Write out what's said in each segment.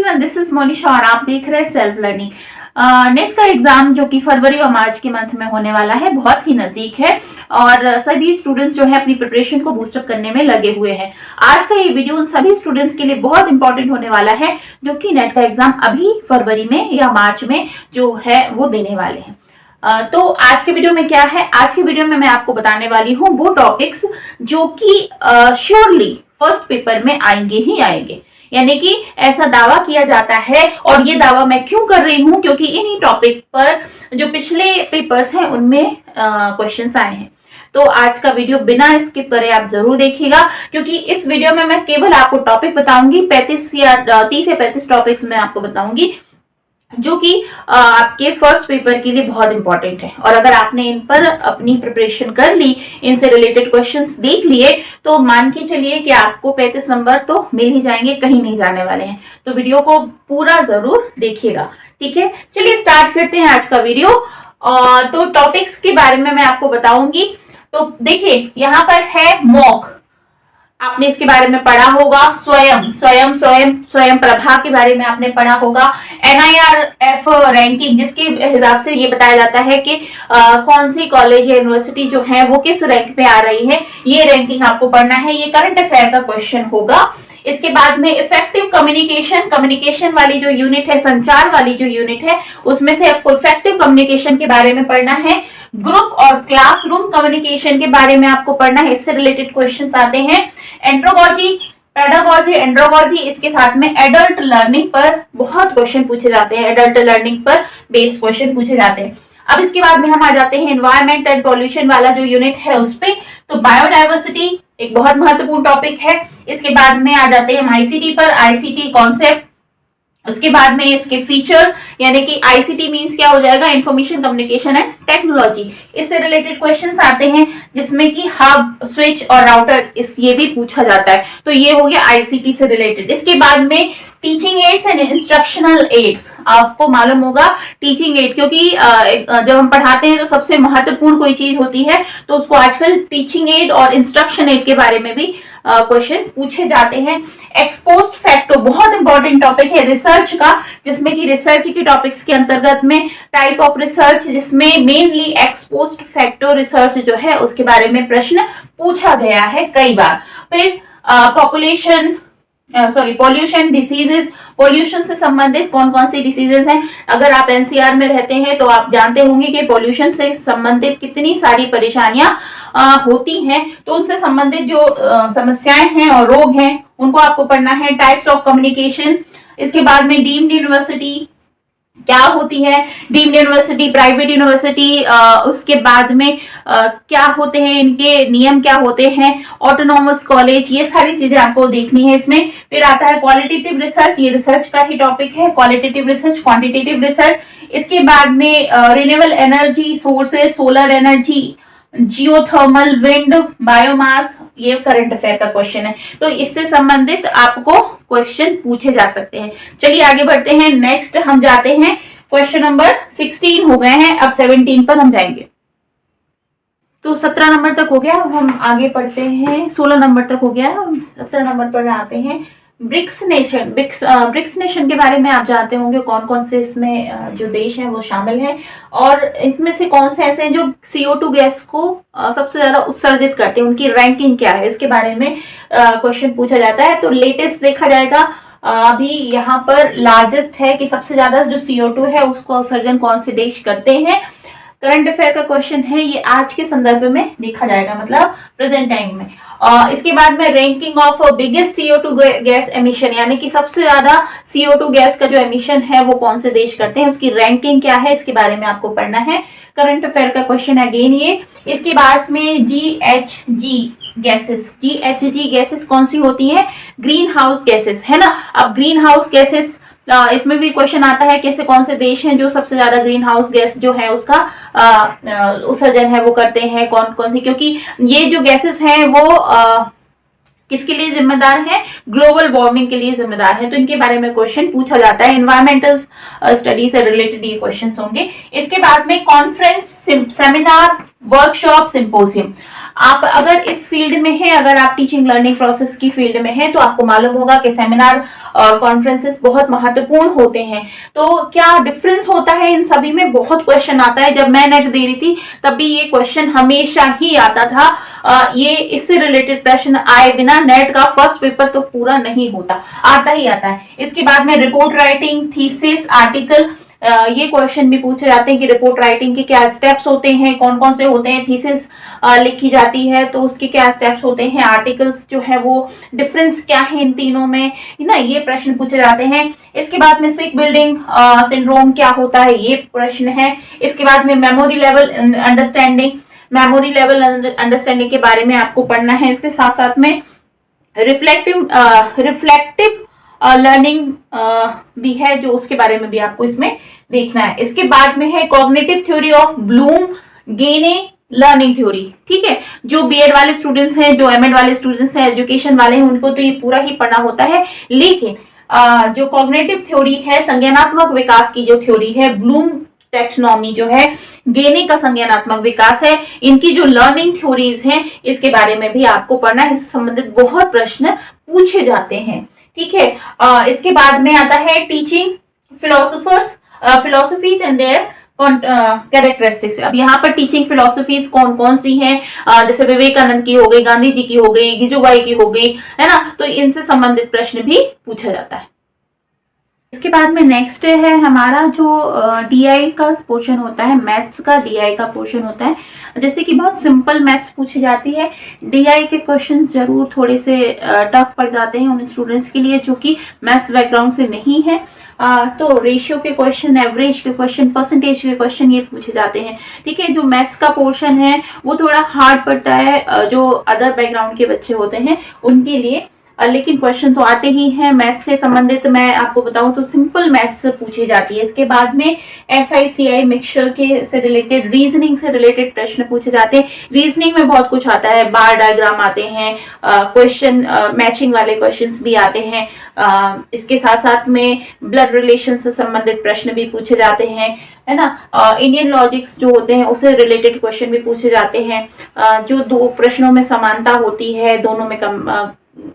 Everyone, this is Monisha और आप देख रहे हैं सेल्फ लर्निंग। नेट का एग्जाम जो कि फरवरी और मार्च के मंथ में होने वाला है बहुत ही नजदीक है और सभी स्टूडेंट्स जो है अपनी प्रिपरेशन को बूस्टअप करने में लगे हुए हैं। आज का ये वीडियो उन सभी स्टूडेंट्स के लिए बहुत इंपॉर्टेंट होने वाला है जो कि नेट का एग्जाम अभी फरवरी में या मार्च में जो है वो देने वाले हैं। तो आज के वीडियो में क्या है, आज के वीडियो में मैं आपको बताने वाली हूँ वो टॉपिक्स जो कि श्योरली फर्स्ट पेपर में आएंगे ही आएंगे, यानी कि ऐसा दावा किया जाता है। और ये दावा मैं क्यों कर रही हूं, क्योंकि इन्हीं टॉपिक पर जो पिछले पेपर्स हैं उनमें क्वेश्चंस आए हैं। तो आज का वीडियो बिना स्किप करे आप जरूर देखिएगा, क्योंकि इस वीडियो में मैं केवल आपको टॉपिक बताऊंगी। 35 या 30 से 35 टॉपिक्स मैं आपको बताऊंगी जो कि आपके फर्स्ट पेपर के लिए बहुत इंपॉर्टेंट है। और अगर आपने इन पर अपनी प्रिपरेशन कर ली, इनसे रिलेटेड क्वेश्चंस देख लिए, तो मान के चलिए कि आपको 35 नंबर तो मिल ही जाएंगे, कहीं नहीं जाने वाले हैं। तो वीडियो को पूरा जरूर देखिएगा, ठीक है। चलिए स्टार्ट करते हैं आज का वीडियो। तो टॉपिक्स के बारे में मैं आपको बताऊंगी। तो देखिए यहाँ पर है मॉक, आपने इसके बारे में पढ़ा होगा। स्वयं प्रभा के बारे में आपने पढ़ा होगा। NIRF रैंकिंग, जिसके हिसाब से ये बताया जाता है कि कौन सी कॉलेज या यूनिवर्सिटी जो है वो किस रैंक पे आ रही है, ये रैंकिंग आपको पढ़ना है। ये करंट अफेयर का क्वेश्चन होगा। इसके बाद में इफेक्टिव कम्युनिकेशन वाली जो यूनिट है, संचार वाली जो यूनिट है, उसमें से आपको इफेक्टिव कम्युनिकेशन के बारे में पढ़ना है। ग्रुप और क्लासरूम कम्युनिकेशन के बारे में आपको पढ़ना है, इससे रिलेटेड क्वेश्चंस आते हैं। एंड्रोगॉजी, पेडागॉजी, एंड्रोगॉजी, इसके साथ में एडल्ट लर्निंग पर बहुत क्वेश्चन पूछे जाते हैं, एडल्ट लर्निंग पर बेस्ड क्वेश्चन पूछे जाते हैं। अब इसके बाद में हम आ जाते हैं एनवायरमेंट एंड पॉल्यूशन वाला जो यूनिट है उस पे। तो बायोडाइवर्सिटी एक बहुत महत्वपूर्ण टॉपिक है। इसके बाद में आ जाते हैं हम आईसीटी पर, आईसीटी कॉन्सेप्ट। उसके बाद में इसके फीचर, यानी कि आईसीटी मींस क्या हो जाएगा, इंफॉर्मेशन कम्युनिकेशन एंड टेक्नोलॉजी। इससे रिलेटेड क्वेश्चंस आते हैं जिसमें कि हब, स्विच और राउटर ये भी पूछा जाता है। तो ये हो गया आईसीटी से रिलेटेड। इसके बाद में teaching aids and instructional aids. आपको मालूम होगा टीचिंग एड, क्योंकि जब हम पढ़ाते हैं तो सबसे महत्वपूर्ण कोई चीज होती है, तो उसको आजकल टीचिंग एड और इंस्ट्रक्शन एड के बारे में भी क्वेश्चन पूछे जाते हैं। एक्सपोस्ट फैक्टो बहुत इंपॉर्टेंट टॉपिक है रिसर्च का, जिसमें कि रिसर्च के टॉपिक्स के अंतर्गत में टाइप ऑफ रिसर्च, जिसमें मेनली एक्सपोस्ट फैक्टो रिसर्च जो है उसके बारे में प्रश्न पूछा गया है कई बार। फिर पॉल्यूशन डिसीजेस, पॉल्यूशन से संबंधित कौन कौन सी डिसीजेस हैं। अगर आप एनसीआर में रहते हैं तो आप जानते होंगे कि पॉल्यूशन से संबंधित कितनी सारी परेशानियां होती हैं। तो उनसे संबंधित जो समस्याएं हैं और रोग हैं उनको आपको पढ़ना है। टाइप्स ऑफ कम्युनिकेशन, इसके बाद में डीम्ड यूनिवर्सिटी क्या होती है, डीम्ड यूनिवर्सिटी, प्राइवेट यूनिवर्सिटी, उसके बाद में क्या होते हैं, इनके नियम क्या होते हैं, ऑटोनॉमस कॉलेज, ये सारी चीजें आपको देखनी है इसमें। फिर आता है क्वालिटेटिव रिसर्च, ये रिसर्च का ही टॉपिक है, क्वालिटेटिव रिसर्च, क्वांटिटेटिव रिसर्च। इसके बाद में renewable energy sources, solar energy, geothermal, wind, biomass, ये करंट अफेयर का क्वेश्चन है। तो इससे संबंधित आपको क्वेश्चन पूछे जा सकते हैं। चलिए आगे बढ़ते हैं। नेक्स्ट हम जाते हैं, क्वेश्चन नंबर 16 हो गए हैं, अब 17 पर हम जाएंगे। तो 17 नंबर तक हो गया, हम आगे पढ़ते हैं। 16 नंबर तक हो गया, हम 17 नंबर पर आते हैं। ब्रिक्स नेशन के बारे में आप जानते होंगे कौन कौन से इसमें जो देश हैं वो शामिल हैं, और इसमें से कौन से ऐसे हैं जो CO2 गैस को सबसे ज्यादा उत्सर्जित करते हैं, उनकी रैंकिंग क्या है, इसके बारे में क्वेश्चन पूछा जाता है। तो लेटेस्ट देखा जाएगा, अभी यहाँ पर लार्जेस्ट है कि सबसे ज्यादा जो CO2 है उसको उत्सर्जन कौन से देश करते हैं। करंट अफेयर का क्वेश्चन है, ये आज के संदर्भ में देखा जाएगा, मतलब प्रेजेंट टाइम में। इसके बाद में ranking of biggest CO2 gas emission, यानी कि सबसे ज्यादा CO2 गैस का जो एमिशन है वो कौन से देश करते हैं, उसकी रैंकिंग क्या है, इसके बारे में आपको पढ़ना है। करंट अफेयर का क्वेश्चन अगेन ये। इसके बाद में GHG गैसेस कौन सी होती है, ग्रीन हाउस गैसेस, है ना। अब ग्रीन हाउस गैसेस इसमें भी क्वेश्चन आता है कैसे, कौन से देश हैं जो सबसे ज्यादा ग्रीन हाउस गैस जो है उसका उत्सर्जन है वो करते हैं, कौन कौन सी, क्योंकि ये जो गैसेस हैं वो किसके लिए जिम्मेदार है, ग्लोबल वार्मिंग के लिए जिम्मेदार है। तो इनके बारे में क्वेश्चन पूछा जाता है। एनवायरमेंटल स्टडी से रिलेटेड ये क्वेश्चन होंगे। इसके बाद में कॉन्फ्रेंस, सेमिनार, वर्कशॉप, सिंपोजियम। आप अगर इस फील्ड में हैं, अगर आप टीचिंग लर्निंग प्रोसेस की फील्ड में हैं, तो आपको मालूम होगा कि सेमिनार और कॉन्फ्रेंसेस बहुत महत्वपूर्ण होते हैं। तो क्या डिफरेंस होता है इन सभी में? बहुत क्वेश्चन आता है। जब मैं नेट दे रही थी तब भी ये क्वेश्चन हमेशा ही आता था। ये इससे रिलेटेड प्रश्न आए बिना नेट का फर्स्ट पेपर तो पूरा नहीं होता, आता ही आता है। इसके बाद में रिपोर्ट राइटिंग, थीसिस, आर्टिकल, ये क्वेश्चन भी पूछे जाते हैं कि रिपोर्ट राइटिंग के क्या स्टेप्स होते हैं, कौन कौन से होते हैं। थीसिस लिखी जाती है तो उसके क्या स्टेप्स होते हैं। आर्टिकल्स जो है वो डिफरेंस क्या है इन तीनों में, ना, ये प्रश्न पूछे जाते हैं। इसके बाद में सिक बिल्डिंग सिंड्रोम क्या होता है, ये प्रश्न है। इसके बाद में memory level understanding, memory level understanding के बारे में आपको पढ़ना है। इसके साथ साथ में रिफ्लेक्टिव लर्निंग भी है, जो उसके बारे में भी आपको इसमें देखना है। इसके बाद में है कॉग्निटिव थ्योरी ऑफ ब्लूम गेने लर्निंग थ्योरी। ठीक है, जो बीएड वाले स्टूडेंट्स हैं, जो एमएड वाले स्टूडेंट्स हैं, एजुकेशन वाले हैं, उनको तो ये पूरा ही पढ़ना होता है। लेकिन जो कॉग्निटिव थ्योरी है, संज्ञानात्मक विकास की जो थ्योरी है, ब्लूम टेक्सोनॉमी जो है, गेने का संज्ञानात्मक विकास है, इनकी जो लर्निंग थ्योरीज हैं, इसके बारे में भी आपको पढ़ना है। इससे संबंधित बहुत प्रश्न पूछे जाते हैं। ठीक है, इसके बाद में आता है teaching philosophies and there characteristics. अब यहाँ पर टीचिंग फिलोसफीज कौन कौन सी हैं, जैसे विवेकानंद की हो गई, गांधी जी की हो गई, गिजुबाई की हो गई, है ना, तो इनसे संबंधित प्रश्न भी पूछा जाता है। इसके बाद में नेक्स्ट है हमारा जो डीआई का पोर्शन होता है, मैथ्स का डीआई का पोर्शन होता है। जैसे कि बहुत सिंपल मैथ्स पूछी जाती है। डीआई के क्वेश्चंस जरूर थोड़े से टफ पड़ जाते हैं उन स्टूडेंट्स के लिए जो कि मैथ्स बैकग्राउंड से नहीं है। तो रेशियो के क्वेश्चन, एवरेज के क्वेश्चन, परसेंटेज के क्वेश्चन ये पूछे जाते हैं। ठीक है, जो मैथ्स का पोर्शन है वो थोड़ा हार्ड पड़ता है जो अदर बैकग्राउंड के बच्चे होते हैं उनके लिए, लेकिन क्वेश्चन तो आते ही हैं। मैथ्स से संबंधित मैं आपको बताऊं तो सिंपल मैथ्स पूछी जाती है। इसके बाद में SICI मिक्सचर के से रिलेटेड, रीजनिंग से रिलेटेड प्रश्न पूछे जाते हैं। रीजनिंग में बहुत कुछ आता है, बार डायग्राम आते हैं, क्वेश्चन मैचिंग वाले क्वेश्चंस भी आते हैं। इसके साथ साथ में ब्लड रिलेशन से संबंधित प्रश्न भी पूछे जाते हैं, है ना। इंडियन लॉजिक्स जो होते हैं उससे रिलेटेड क्वेश्चन भी पूछे जाते हैं। जो दो प्रश्नों में समानता होती है, दोनों में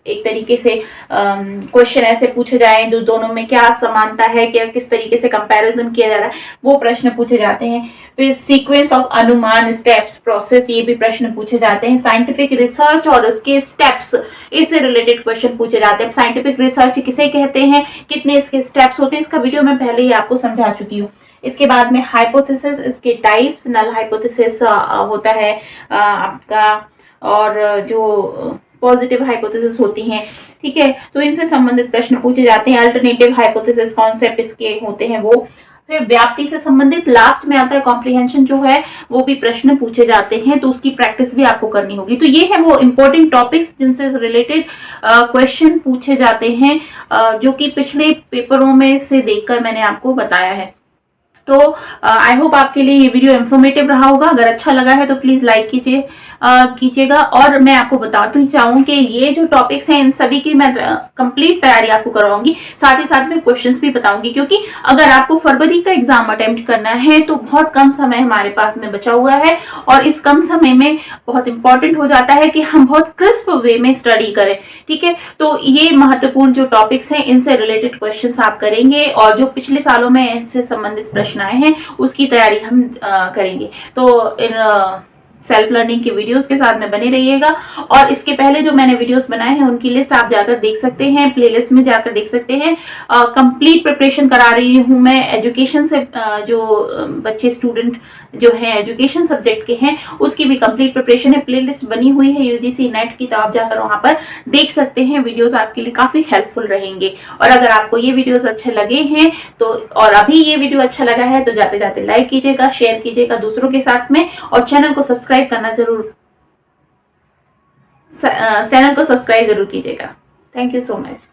एक तरीके से क्वेश्चन ऐसे पूछे जाए जो दोनों में क्या समानता है, क्या किस तरीके से कंपैरिजन किया जा रहा है, वो प्रश्न पूछे जाते हैं। फिर सीक्वेंस ऑफ अनुमान, स्टेप्स, प्रोसेस, ये भी प्रश्न पूछे जाते हैं। साइंटिफिक रिसर्च और उसके स्टेप्स, इससे रिलेटेड क्वेश्चन पूछे जाते हैं। साइंटिफिक रिसर्च किसे कहते हैं, कितने इसके स्टेप्स होते हैं, इसका वीडियो मैं पहले ही आपको समझा चुकी हूँ। इसके बाद में हाइपोथेसिस, इसके टाइप्स, नल हाइपोथेसिस होता है आपका, और जो पॉजिटिव हाइपोथेसिस होती हैं। ठीक है, तो इनसे संबंधित प्रश्न पूछे जाते हैं। अल्टरनेटिव हाइपोथेसिस कॉन्सेप्ट इसके होते हैं वो। फिर व्याप्ति से संबंधित लास्ट में आता है कॉम्प्रिहेंशन जो है, वो भी प्रश्न पूछे जाते हैं, तो उसकी प्रैक्टिस भी आपको करनी होगी। तो ये है वो इंपॉर्टेंट टॉपिक्स जिनसे रिलेटेड क्वेश्चन पूछे जाते हैं, जो कि पिछले पेपरों में से देखकर मैंने आपको बताया है। तो आई होप आपके लिए ये वीडियो इन्फॉर्मेटिव रहा होगा। अगर अच्छा लगा है तो प्लीज लाइक कीजिएगा। और मैं आपको बताती चाहूँ कि ये जो टॉपिक्स हैं इन सभी की मैं कंप्लीट तैयारी आपको करवाऊंगी, साथ ही साथ में क्वेश्चंस भी बताऊंगी, क्योंकि अगर आपको फरवरी का एग्जाम अटेम्प्ट करना है तो बहुत कम समय हमारे पास में बचा हुआ है, और इस कम समय में बहुत इंपॉर्टेंट हो जाता है कि हम बहुत क्रिस्प वे में स्टडी करें। ठीक है, तो ये महत्वपूर्ण जो टॉपिक्स हैं इनसे रिलेटेड क्वेश्चंस आप करेंगे, और जो पिछले सालों में इनसे संबंधित प्रश्न आए हैं उसकी तैयारी हम करेंगे। तो इन सेल्फ लर्निंग के वीडियोस के साथ में बने रहिएगा। और इसके पहले जो मैंने वीडियोस बनाए हैं उनकी लिस्ट आप जाकर देख सकते हैं, प्लेलिस्ट में जाकर देख सकते हैं। कंप्लीट प्रिपरेशन करा रही हूं मैं एजुकेशन से, जो बच्चे स्टूडेंट जो हैं एजुकेशन सब्जेक्ट के हैं उसकी भी कंप्लीट प्रिपरेशन है, प्लेलिस्ट बनी हुई है UGC नेट की, तो आप जाकर वहां पर देख सकते हैं। वीडियोस आपके लिए काफी हेल्पफुल रहेंगे। और अगर आपको ये वीडियोस अच्छे लगे हैं तो, और अभी ये वीडियो अच्छा लगा है तो जाते जाते लाइक कीजिएगा, शेयर कीजिएगा दूसरों के साथ में, और चैनल को सब्सक्राइब करना जरूर, चैनल को सब्सक्राइब जरूर कीजिएगा। Thank you so much.